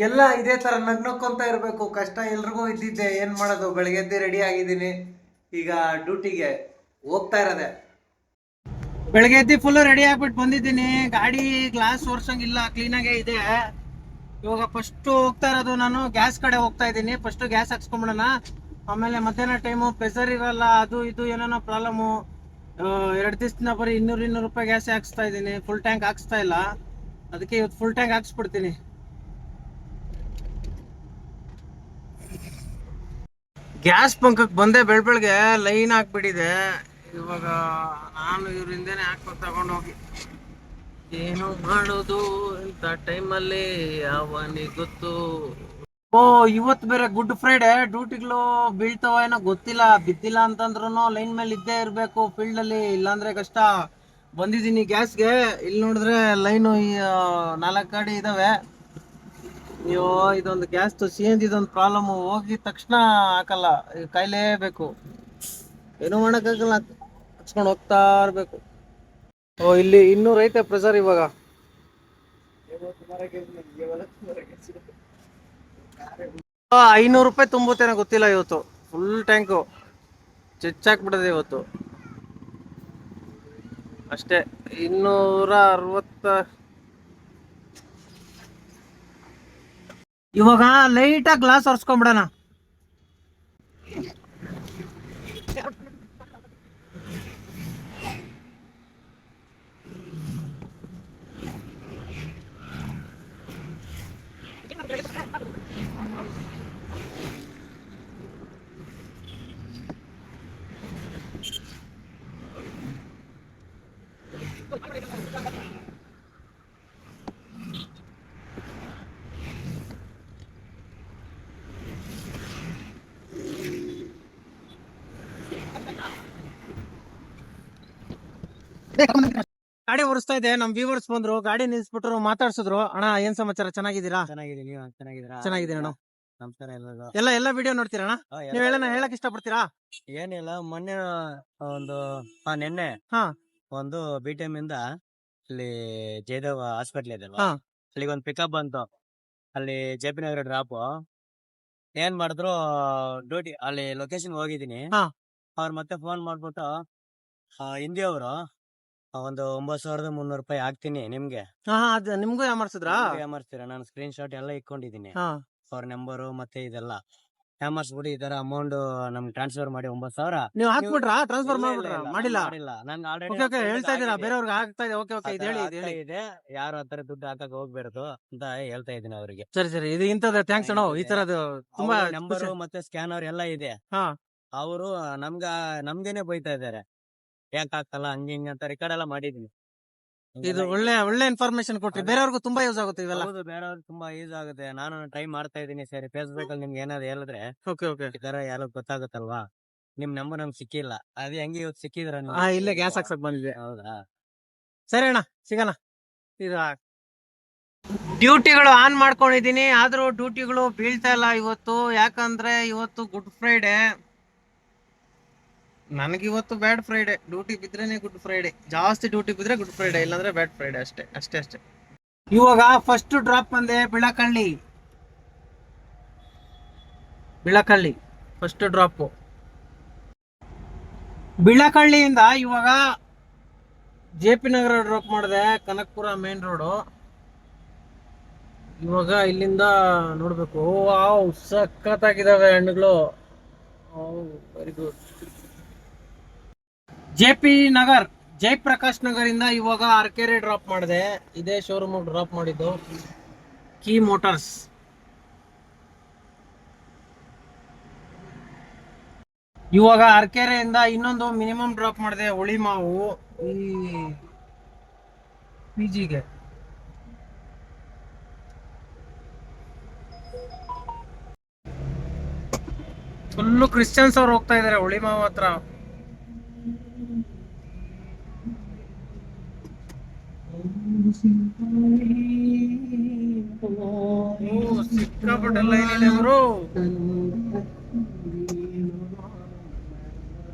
ಎಲ್ಲ ಇದೇ ತರ ನಗ್ನಕ್ಕೊಂತ ಇರಬೇಕು. ಕಷ್ಟ ಎಲ್ರಿಗೂ ಇದ್ದಿದ್ದೆ, ಏನ್ ಮಾಡೋದು. ಬೆಳಗ್ಗೆದ್ದೆ ರೆಡಿ ಆಗಿದ್ದೀನಿ, ಈಗ ಡ್ಯೂಟಿಗೆ ಹೋಗ್ತಾ ಇರೋದೆ. ಬೆಳಗ್ಗೆ ಎದ್ದು ಫುಲ್ ರೆಡಿ ಆಗ್ಬಿಟ್ಟು ಬಂದಿದ್ದೀನಿ. ಗಾಡಿ ಗ್ಲಾಸ್ ಒರ್ಸಂಗಿಲ್ಲ, ಕ್ಲೀನಾಗೇ ಇದೆ. ಇವಾಗ ಫಸ್ಟ್ ಹೋಗ್ತಾ ಇರೋದು ನಾನು ಗ್ಯಾಸ್ ಕಡೆ ಹೋಗ್ತಾ ಇದ್ದೀನಿ. ಫಸ್ಟ್ ಗ್ಯಾಸ್ ಹಾಕ್ಸ್ಕೊಂಬಿಡೋಣ, ಆಮೇಲೆ ಮಧ್ಯಾಹ್ನ ಟೈಮು ಪ್ರೆಷರ್ ಇರಲ್ಲ, ಅದು ಇದು ಏನೇನೋ ಪ್ರಾಬ್ಲಮ್ಮು. 2 ದಿವಸದಿಂದ ಬರೀ 200 ರೂಪಾಯಿ ಗ್ಯಾಸ್ ಹಾಕ್ಸ್ತಾ ಇದ್ದೀನಿ, ಫುಲ್ ಟ್ಯಾಂಕ್ ಹಾಕ್ಸ್ತಾ ಇಲ್ಲ. ಅದಕ್ಕೆ ಇವತ್ತು ಫುಲ್ ಟ್ಯಾಂಕ್ ಹಾಕ್ಸ್ಬಿಡ್ತೀನಿ. ಗ್ಯಾಸ್ ಬಂಕಕ್ಕೆ ಬಂದೆ, ಬೆಳಗ್ಗೆ ಲೈನ್ ಹಾಕ್ಬಿಟ್ಟಿದೆ. ಇವಾಗ ನಾನು ಇವ್ರ ಹಿಂದೆನೆ ಹಾಕ್ಬೇಕು ತಗೊಂಡು ಹೋಗಿ. ಏನು ಮಾಡೋದು ಇಂಥ ಟೈಮಲ್ಲಿ ಅವನಿಗೆ ಗೊತ್ತು. ಓ, ಇವತ್ತು ಬೇರೆ ಗುಡ್ ಫ್ರೈಡೆ, ಡ್ಯೂಟಿಗಳು ಬೀಳ್ತಾವ ಏನೋ ಗೊತ್ತಿಲ್ಲ. ಬಿದ್ದಿಲ್ಲ ಅಂತಂದ್ರೂ ಲೈನ್ ಮೇಲೆ ಇದ್ದೇ ಇರಬೇಕು ಫೀಲ್ಡ್ ಅಲ್ಲಿ, ಇಲ್ಲಾಂದ್ರೆ ಕಷ್ಟ. ಬಂದಿದ್ದೀನಿ ಗ್ಯಾಸ್ಗೆ, ಇಲ್ಲಿ ನೋಡಿದ್ರೆ ಲೈನು 4 ಗಾಡಿ ಇದಾವೆ. ಅಯ್ಯೋ, ಇದೊಂದು ಗ್ಯಾಸ್ ಸಿ ಎನ್ ಜಿ ಇದೊಂದು ಪ್ರಾಬ್ಲಮ್. ಹೋಗಿದ ತಕ್ಷಣ ಹಾಕಲ್ಲ, ಕಾಯ್ಲೇಬೇಕು. ಏನೂ ಮಾಡೋಕ್ಕಾಗಲ್ಲ, ಹಚ್ಕೊಂಡು ಹೋಗ್ತಾ ಇರ್ಬೇಕು. ಓ, ಇಲ್ಲಿ 200 ಐತೆ ಪ್ರೆಷರ್ ಇವಾಗ. 500 ರೂಪಾಯಿ ತುಂಬುತ್ತೇನೋ ಗೊತ್ತಿಲ್ಲ. ಇವತ್ತು ಫುಲ್ ಟ್ಯಾಂಕು ಚೆಚ್ಚಾಕ್ಬಿಡದೆ ಇವತ್ತು ಅಷ್ಟೇ. 260. ಇವಾಗ ಲೈಟಾಗಿ ಗ್ಲಾಸ್ ಒರ್ಸ್ಕೊಂಡ್ಬಿಡೋಣ. ಗಾಡಿ ಓಡಿಸ್ತಾ ಇದೆ, ನಮ್ ವ್ಯೂವರ್ಸ್ ಬಂದ್ರು, ಗಾಡಿ ನಿಲ್ಸ್ಬಿಟ್ರು, ಮಾತಾಡ್ಸಿದ್ರು. ಅಣ್ಣ ಏನ್ ಸಮಾಚಾರ, ಚೆನ್ನಾಗಿದ್ದೀರಾ? ಚೆನ್ನಾಗಿದ್ದೀನಿ, ನೀವು ಚೆನ್ನಾಗಿದ್ದೀರಾ? ಚೆನ್ನಾಗಿದ್ದೀನಿ ಅಣ್ಣ. ನಮಸ್ಕಾರ ಎಲ್ಲರಿಗೂ. ಎಲ್ಲ ವಿಡಿಯೋ ನೋಡ್ತೀರಾ ಅಣ್ಣ? ನೀವ್ ಹೇಳಕ್ ಇಷ್ಟಪಡ್ತೀರಾ? ಏನಿಲ್ಲ, ಮೊನ್ನೆ ಒಂದು ನಿನ್ನೆ ಒಂದು BTM ಇಂದ ಅಲ್ಲಿ ಜಯದೇವ ಹಾಸ್ಪಿಟ್ಲ್ ಇದೆಲ್ವಾ, ಅಲ್ಲಿಗೆ ಒಂದು ಪಿಕಪ್ ಬಂತು. ಅಲ್ಲಿ JP ನಗರ ಡ್ರಾಪ್. ಏನ್ ಮಾಡಿದ್ರು, ಡ್ಯೂಟಿ ಅಲ್ಲಿ ಲೊಕೇಶನ್ ಹೋಗಿದ್ದೀನಿ. ಅವ್ರು ಮತ್ತೆ ಫೋನ್ ಮಾಡ್ಬಿಟ್ಟು ಹಿಂದಿ ಅವರು ಒಂದು 9,300 ರೂಪಾಯಿ ಹಾಕ್ತೀನಿ ನಿಮ್ಗೆ. ನಿಮ್ಗೂ ಯಾಮರ್ಸಿದ್ರಾ? ಯಾಮರ್ಸ್ತೀರಾ? ನಾನು ಸ್ಕ್ರೀನ್ ಶಾಟ್ ಎಲ್ಲ ಇಟ್ಕೊಂಡಿದ್ದೀನಿ, ಅವ್ರ ನಂಬರು ಮತ್ತೆ ಇದೆಲ್ಲ ಯಾಮರ್ಸ್ಬಿಟ್ಟು ಈ ತರ ಅಮೌಂಟ್ ನಮ್ಗೆ ಟ್ರಾನ್ಸ್ಫರ್ ಮಾಡಿ 9,000 ನೀವು ಹಾಕ್ಬಿಟ್ರಾ? ಟ್ರಾನ್ಸ್ಫರ್ ಮಾಡಿಲ್ಲ? ನಾನು ಆಲ್ರೆಡಿ ಹೇಳ್ತಾ ಇದ್ದೀರಾ ಬೇರೆಯವ್ರಿಗೆ ಆಗ್ತಾ ಇದೆ. ಓಕೆ ಓಕೆ, ಇದು ಹೇಳಿ ಇದೆ. ಯಾರು ಆತರ ದುಡ್ಡು ಹಾಕಕ್ ಹೋಗ್ಬಾರ್ದು ಅಂತ ಹೇಳ್ತಾ ಇದ್ದೀನಿ ಅವರಿಗೆ. ಸರಿ, ಇದು ಇಂಥದ್ದು ಥ್ಯಾಂಕ್ಸ್ ಅಣ್ಣ. ಈ ತರದ್ದು ತುಂಬಾ ನಂಬರ್ ಮತ್ತೆ ಸ್ಕ್ಯಾನರ್ ಎಲ್ಲ ಇದೆ. ಅವರು ನಮ್ಗೇನೆ ಬೈತಾ ಇದಾರೆ, ಯಾಕೆ ಆಗ್ತಲ್ಲ ಹಂಗೆ ಹಿಂಗೆ ಅಂತ ರೆಕಾರ್ಡ್ ಎಲ್ಲ ಮಾಡಿದೀನಿ. ಇದು ಒಳ್ಳೆ ಇನ್ಫಾರ್ಮೇಶನ್ ಕೊಟ್ರಿ, ಬೇರೆಯವ್ರಿಗೂ ತುಂಬಾ ಯೂಸ್ ಆಗುತ್ತೆ ಇವೆಲ್ಲ. ಹೌದು, ಬೇರೆಯವ್ರಿಗೆ ತುಂಬಾ ಯೂಸ್ ಆಗುತ್ತೆ. ನಾನು ಟ್ರೈ ಮಾಡ್ತಾ ಇದ್ದೀನಿ. ಸರಿ, ಫೇಸ್ಬುಕ್ ಅಲ್ಲಿ ನಿಮ್ಗೆ ಏನಾದ್ರು ಹೇಳಿದ್ರೆ ಈ ತರ ಯಾರು ಗೊತ್ತಾಗುತ್ತಲ್ವಾ. ನಿಮ್ ನಂಬರ್ ನಮ್ಗೆ ಸಿಕ್ಕಿಲ್ಲ, ಅದೇ ಹೆಂಗೆ ಇವತ್ತು ಸಿಕ್ಕಿದ್ರ? ಇಲ್ಲೇ ಗ್ಯಾಸ್ ಹಾಕ್ಸಕ್ ಬಂದಿದೆ. ಹೌದಾ, ಸರಿ ಅಣ್ಣ, ಸಿಗೋಣ. ಡ್ಯೂಟಿಗಳು ಆನ್ ಮಾಡ್ಕೊಂಡಿದೀನಿ, ಆದ್ರೂ ಡ್ಯೂಟಿಗಳು ಬೀಳ್ತಾ ಇಲ್ಲ ಇವತ್ತು. ಯಾಕಂದ್ರೆ ಇವತ್ತು ಗುಡ್ ಫ್ರೈಡೆ. ನನಗಿವತ್ತು ಬ್ಯಾಡ್ ಫ್ರೈಡೆ. ಡ್ಯೂಟಿ ಬಿದ್ರೇನೆ ಗುಡ್ ಫ್ರೈಡೆ. ಜಾಸ್ತಿ ಡ್ಯೂಟಿ ಬಿದ್ರೆ ಗುಡ್ ಫ್ರೈಡೆ, ಇಲ್ಲಾಂದ್ರೆ ಬ್ಯಾಡ್ ಫ್ರೈಡೆ. ಅಷ್ಟೇ. ಇವಾಗ ಫಸ್ಟ್ ಡ್ರಾಪ್ ಬಂದೆ ಬಿಳಕಳ್ಳಿ ಫಸ್ಟ್ ಡ್ರಾಪ್. ಬಿಳಕಳ್ಳಿಯಿಂದ ಇವಾಗ JP ನಗರ ಡ್ರಾಪ್ ಮಾಡಿದೆ, ಕನಕಪುರ ಮೇನ್ ರೋಡು. ಇವಾಗ ಇಲ್ಲಿಂದ ನೋಡ್ಬೇಕು. ವಾವ್, ಸಖತ್ತಾಗಿದ್ದಾವೆ ಹಣ್ಣುಗಳು. Very good. JP Nagar, Jayaprakash ನಗರಿಂದ ಇವಾಗ ಅರಕೆರೆ ಡ್ರಾಪ್ ಮಾಡಿದೆ. ಇದೇ ಶೋರೂಮ್ ಡ್ರಾಪ್ ಮಾಡಿದ್ದು, ಕೀ ಮೋಟಾರ್ಸ್. ಇವಾಗ ಅರಕೆರೆಯಿಂದ ಇನ್ನೊಂದು ಮಿನಿಮಮ್ ಡ್ರಾಪ್ ಮಾಡಿದೆ, ಹುಳಿಮಾವು, ಈ PGಗೆ. ಫುಲ್ಲು ಕ್ರಿಶ್ಚಿಯನ್ಸ್ ಅವ್ರು ಹೋಗ್ತಾ ಇದಾರೆ ಹುಳಿಮಾವು ಹತ್ರ. ಸಿಕ್ಕಾಪಟ್ಟೆ ಲೈನ್ ಇದೆ ಬ್ರೋ.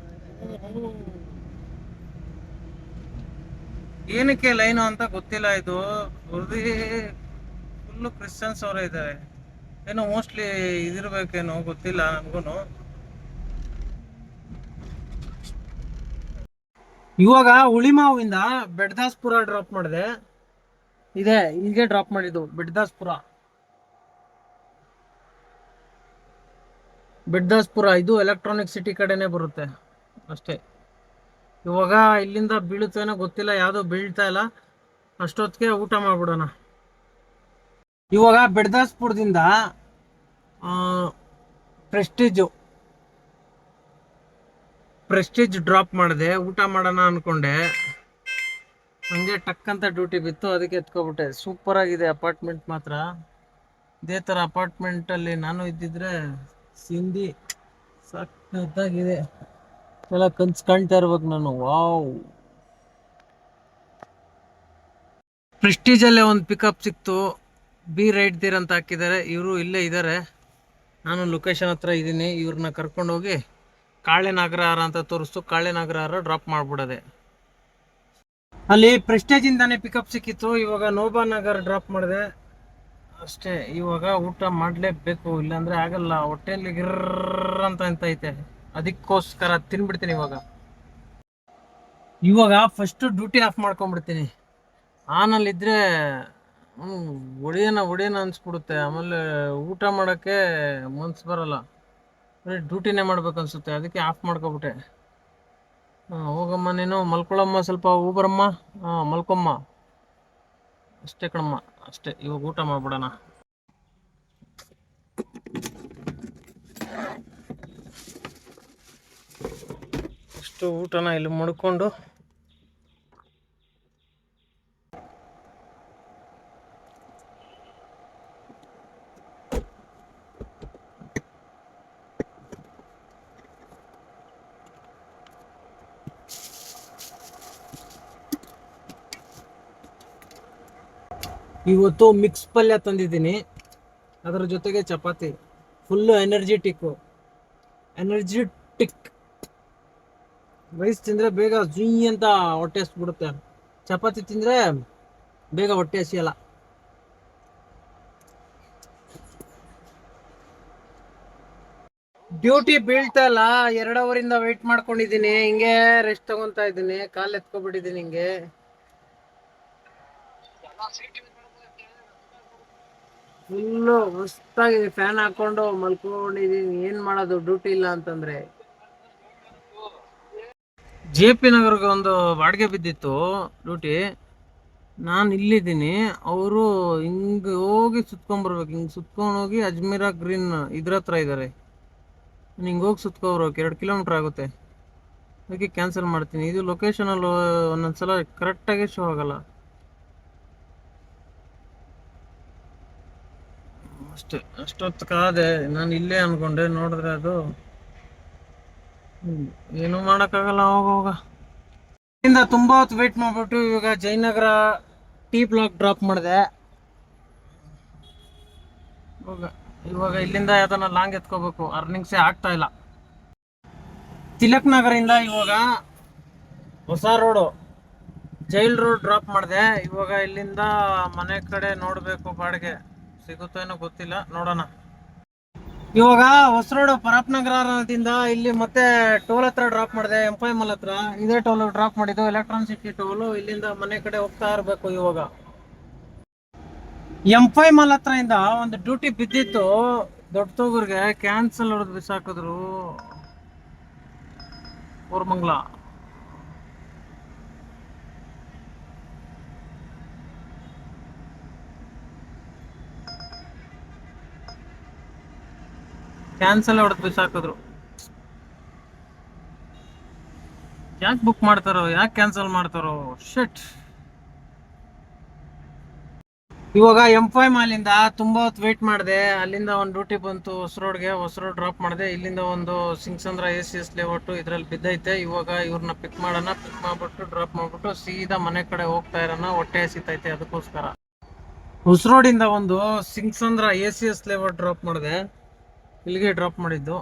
ಏನಕ್ಕೆ ಲೈನು ಅಂತ ಗೊತ್ತಿಲ್ಲ. ಇದು ಫುಲ್ಲು ಕ್ರಿಶ್ಚಿಯನ್ಸ್ ಅವರೇ ಇದ್ದಾರೆ. ಏನೋ ಮೋಸ್ಟ್ಲಿ ಇದಿರ್ಬೇಕೇನೋ ಗೊತ್ತಿಲ್ಲ ನನಗೂ. ಇವಾಗ ಹುಳಿಮಾವಿಂದ ಬೆಡ್ದಾಸ್ಪುರ ಡ್ರಾಪ್ ಮಾಡಿದೆ. ಇದೆ ಇಲ್ಲಿಗೆ ಡ್ರಾಪ್ ಮಾಡಿದ್ದು ಬೆಡ್ದಾಸ್ಪುರ. ಇದು ಎಲೆಕ್ಟ್ರಾನಿಕ್ ಸಿಟಿ ಕಡೆನೆ ಬರುತ್ತೆ ಅಷ್ಟೇ. ಇವಾಗ ಇಲ್ಲಿಂದ ಬೀಳುತ್ತೇನೋ ಗೊತ್ತಿಲ್ಲ, ಯಾವುದು ಬೀಳ್ತಾ ಇಲ್ಲ. ಅಷ್ಟೊತ್ತಿಗೆ ಊಟ ಮಾಡ್ಬಿಡೋಣ. ಇವಾಗ ಬೆಡ್ದಾಸ್ಪುರದಿಂದ ಪ್ರೆಸ್ಟೀಜ್ ಡ್ರಾಪ್ ಮಾಡಿದೆ. ಊಟ ಮಾಡೋಣ ಅನ್ಕೊಂಡೆ, ಹಂಗೆ ಟಕ್ ಅಂತ ಡ್ಯೂಟಿ ಬಿತ್ತು, ಅದಕ್ಕೆ ಎತ್ಕೊಬಿಟ್ಟೆ. ಸೂಪರ್ ಆಗಿದೆ ಅಪಾರ್ಟ್ಮೆಂಟ್ ಮಾತ್ರ. ಇದೇ ಥರ ಅಪಾರ್ಟ್ಮೆಂಟಲ್ಲಿ ನಾನು ಇದ್ದಿದ್ರೆ ಸಿಂಧಿ ಸಖತ್ತಾಗಿದೆ. ಎಲ್ಲ ಕನ್ಸು ಕಾಣ್ತಾ ಇರ್ಬೇಕು ನಾನು. ವಾವ್, ಪ್ರೆಸ್ಟೀಜಲ್ಲೇ ಒಂದು ಪಿಕಪ್ ಸಿಕ್ತು. ಬಿ ರೈಡ್ ತೀರ್ ಅಂತ ಹಾಕಿದ್ದಾರೆ. ಇವರು ಇಲ್ಲೇ ಇದ್ದಾರೆ, ನಾನು ಲೊಕೇಶನ್ ಹತ್ರ ಇದ್ದೀನಿ. ಇವ್ರನ್ನ ಕರ್ಕೊಂಡೋಗಿ ಕಾಳೆನಾಗರಹಾರ ಅಂತ ತೋರಿಸ್ತು. ಕಾಳೆನಾಗರಹಾರ ಡ್ರಾಪ್ ಮಾಡ್ಬಿಡೋದೆ. ಅಲ್ಲಿ ಪ್ರೆಸ್ಟೇಜಿಂದಾನೇ ಪಿಕಪ್ ಸಿಕ್ಕಿತ್ತು. ಇವಾಗ ನೋಬಾನಗರ್ ಡ್ರಾಪ್ ಮಾಡಿದೆ ಅಷ್ಟೇ. ಇವಾಗ ಊಟ ಮಾಡಲೇಬೇಕು, ಇಲ್ಲಾಂದರೆ ಆಗಲ್ಲ. ಹೊಟ್ಟೆಯಲ್ಲಿ ಗಿರ್ರ ಅಂತ ಐತೆ, ಅದಕ್ಕೋಸ್ಕರ ತಿನ್ಬಿಡ್ತೀನಿ ಇವಾಗ ಫಸ್ಟು ಡ್ಯೂಟಿ ಆಫ್ ಮಾಡ್ಕೊಂಡ್ಬಿಡ್ತೀನಿ. ಆನಲ್ಲಿದ್ದರೆ ಒಡೆಯೋಣ ಅನ್ಸ್ಬಿಡುತ್ತೆ. ಆಮೇಲೆ ಊಟ ಮಾಡೋಕ್ಕೆ ಮನ್ಸು ಬರಲ್ಲ, ಬರೀ ಡ್ಯೂಟಿನೇ ಮಾಡ್ಬೇಕು ಅನ್ಸುತ್ತೆ. ಅದಕ್ಕೆ ಆಫ್ ಮಾಡ್ಕೊಬಿಟ್ಟೆ. ಹೋಗಮ್ಮ ನೀನು ಮಲ್ಕೊಳಮ್ಮ, ಸ್ವಲ್ಪ ಊಬರಮ್ಮ, ಮಲ್ಕೊಮ್ಮ ಅಷ್ಟೇ ಕಣಮ್ಮ, ಅಷ್ಟೇ. ಇವಾಗ ಊಟ ಮಾಡ್ಬಿಡೋಣ. ಅಷ್ಟು ಊಟನ ಇಲ್ಲಿ ಮಾಡ್ಕೊಂಡು ಇವತ್ತು ಮಿಕ್ಸ್ ಪಲ್ಯ ತಂದಿದ್ದೀನಿ, ಅದರ ಜೊತೆಗೆ ಚಪಾತಿ. Full energetic. ರೈಸ್ ತಿಂದರೆ ಬೇಗ ಜುಯ್ ಅಂತ ಹೊಟ್ಟೆ ಹಸ್ಬಿಡುತ್ತೆ. ಚಪಾತಿ ತಿಂದರೆ ಬೇಗ ಹೊಟ್ಟೆ ಹಸಿಯಲ್ಲ. ಡ್ಯೂಟಿ ಬೀಳ್ತಾ ಇಲ್ಲ, 2 ಅವರಿಂದ ವೆಯ್ಟ್ ಮಾಡ್ಕೊಂಡಿದ್ದೀನಿ. ಹಿಂಗೆ ರೆಸ್ಟ್ ತಗೊತಾ ಇದ್ದೀನಿ, ಕಾಲು ಎತ್ಕೊಬಿಟ್ಟಿದ್ದೀನಿ. ಹಿಂಗೆ ಫುಲ್ಲು ಮಸ್ತಾಗಿದೆ. ಫ್ಯಾನ್ ಹಾಕೊಂಡು ಮಲ್ಕೊಂಡಿದ್ದೀನಿ. ಏನು ಮಾಡೋದು, ಡ್ಯೂಟಿ ಇಲ್ಲ ಅಂತಂದರೆ. JP ನಗರ್ಗೆ ಒಂದು ಬಾಡಿಗೆ ಬಿದ್ದಿತ್ತು ಡ್ಯೂಟಿ. ನಾನು ಇಲ್ಲಿದ್ದೀನಿ, ಅವರು ಹಿಂಗೆ ಹೋಗಿ ಸುತ್ಕೊಂಡ್ಬರ್ಬೇಕು. ಹಿಂಗೆ ಸುತ್ಕೊಂಡೋಗಿ ಅಜ್ಮೀರಾ ಗ್ರೀನ್ ಇದ್ರ ಹತ್ರ ಇದ್ದಾರೆ. ನಾನು ಹಿಂಗೆ ಹೋಗಿ ಸುತ್ಕೊಬರ್ಬೇಕು, 2 ಕಿಲೋಮೀಟ್ರ್ ಆಗುತ್ತೆ. ಅದಕ್ಕೆ ಕ್ಯಾನ್ಸಲ್ ಮಾಡ್ತೀನಿ. ಇದು ಲೊಕೇಶನಲ್ಲಿ ಒಂದೊಂದ್ಸಲ ಕರೆಕ್ಟಾಗಿ ಶೋ ಆಗಲ್ಲ ಅಷ್ಟೇ. ಅಷ್ಟೊತ್ತು ಕಾದೆ ನಾನು ಇಲ್ಲೇ ಅನ್ಕೊಂಡೆ, ನೋಡಿದ್ರೆ ಅದು ಏನೂ ಮಾಡೋಕ್ಕಾಗಲ್ಲ. ಹೋಗ ಇಲ್ಲಿಂದ ತುಂಬ ಹೊತ್ತು ವೆಯ್ಟ್ ಮಾಡಿಬಿಟ್ಟು ಇವಾಗ ಜಯನಗರ T ಬ್ಲಾಕ್ ಡ್ರಾಪ್ ಮಾಡಿದೆ. ಇವಾಗ ಇಲ್ಲಿಂದ ಯಾವ್ದನ್ನ ಲಾಂಗ್ ಎತ್ಕೋಬೇಕು, ಅರ್ನಿಂಗ್ಸೇ ಆಗ್ತಾ ಇಲ್ಲ. ತಿಲಕ್ ನಗರಿಂದ ಇವಾಗ ಹೊಸ ರೋಡು ಜೈಲ್ ರೋಡ್ ಡ್ರಾಪ್ ಮಾಡಿದೆ. ಇವಾಗ ಇಲ್ಲಿಂದ ಮನೆ ಕಡೆ ನೋಡಬೇಕು, ಬಾಡಿಗೆ ಸಿಗುತ್ತೋ ಏನೋ ಗೊತ್ತಿಲ್ಲ, ನೋಡೋಣ. ಇವಾಗ ಹೊಸ ರೋಡ್ ಪರಪ್ನಗರದಿಂದ ಇಲ್ಲಿ ಮತ್ತೆ ಟೋಲ್ ಹತ್ರ ಡ್ರಾಪ್ ಮಾಡಿದೆ, M5 ಮಾಲ್ ಹತ್ರ. ಇದೇ ಟೋಲ್ ಡ್ರಾಪ್ ಮಾಡಿದ್ದು, ಎಲೆಕ್ಟ್ರಾನಿಕ್ ಸಿಟಿ ಟೋಲು. ಇಲ್ಲಿಂದ ಮನೆ ಕಡೆ ಹೋಗ್ತಾ ಇರಬೇಕು. ಇವಾಗ M5 ಮಾಲ್ ಹತ್ರ ಇಂದ ಒಂದು ಡ್ಯೂಟಿ ಬಿದ್ದಿತ್ತು ದೊಡ್ಡ ತೋಗರ್ಗೆ, ಕ್ಯಾನ್ಸಲ್ ಹೊಡೆದು ಬಿಸಾಕಿದ್ರು. ಕೋರಮಂಗಲ ಕ್ಯಾನ್ಸಲ್ ಹೊಡೆದು ಬಿಸಾಕಿದ್ರು. ಯಾಕೆ ಬುಕ್ ಮಾಡ್ತಾರೋ, ಯಾಕೆ ಕ್ಯಾನ್ಸಲ್ ಮಾಡ್ತಾರೋ, ಶಿಟ್. ಇವಾಗ M5 ಮಾಲಿಂದ ತುಂಬ ಹೊತ್ತು ವೆಯ್ಟ್ ಮಾಡಿದೆ. ಅಲ್ಲಿಂದ ಒಂದು ಡ್ಯೂಟಿ ಬಂತು ಹೊಸ ರೋಡ್ ಡ್ರಾಪ್ ಮಾಡಿದೆ. ಇಲ್ಲಿಂದ ಒಂದು ಸಿಂಗ್ಸಂದ್ರ ACS ಲೇಔಟು ಇದರಲ್ಲಿ ಬಿದ್ದೈತೆ. ಇವಾಗ ಇವ್ರನ್ನ ಪಿಕ್ ಮಾಡಿಬಿಟ್ಟು ಡ್ರಾಪ್ ಮಾಡಿಬಿಟ್ಟು ಸೀದಾ ಮನೆ ಕಡೆ ಹೋಗ್ತಾ ಇರೋಣ. ಹೊಟ್ಟೆ ಹಸಿತೈತೆ, ಅದಕ್ಕೋಸ್ಕರ. ಹೊಸ ರೋಡಿಂದ ಒಂದು ಸಿಂಗ್ಸಂದ್ರ ACS ಲೇಔಟ್ ಡ್ರಾಪ್ ಮಾಡಿದೆ, ಇಲ್ಲಿಗೆ ಡ್ರಾಪ್ ಮಾಡಿದ್ದು.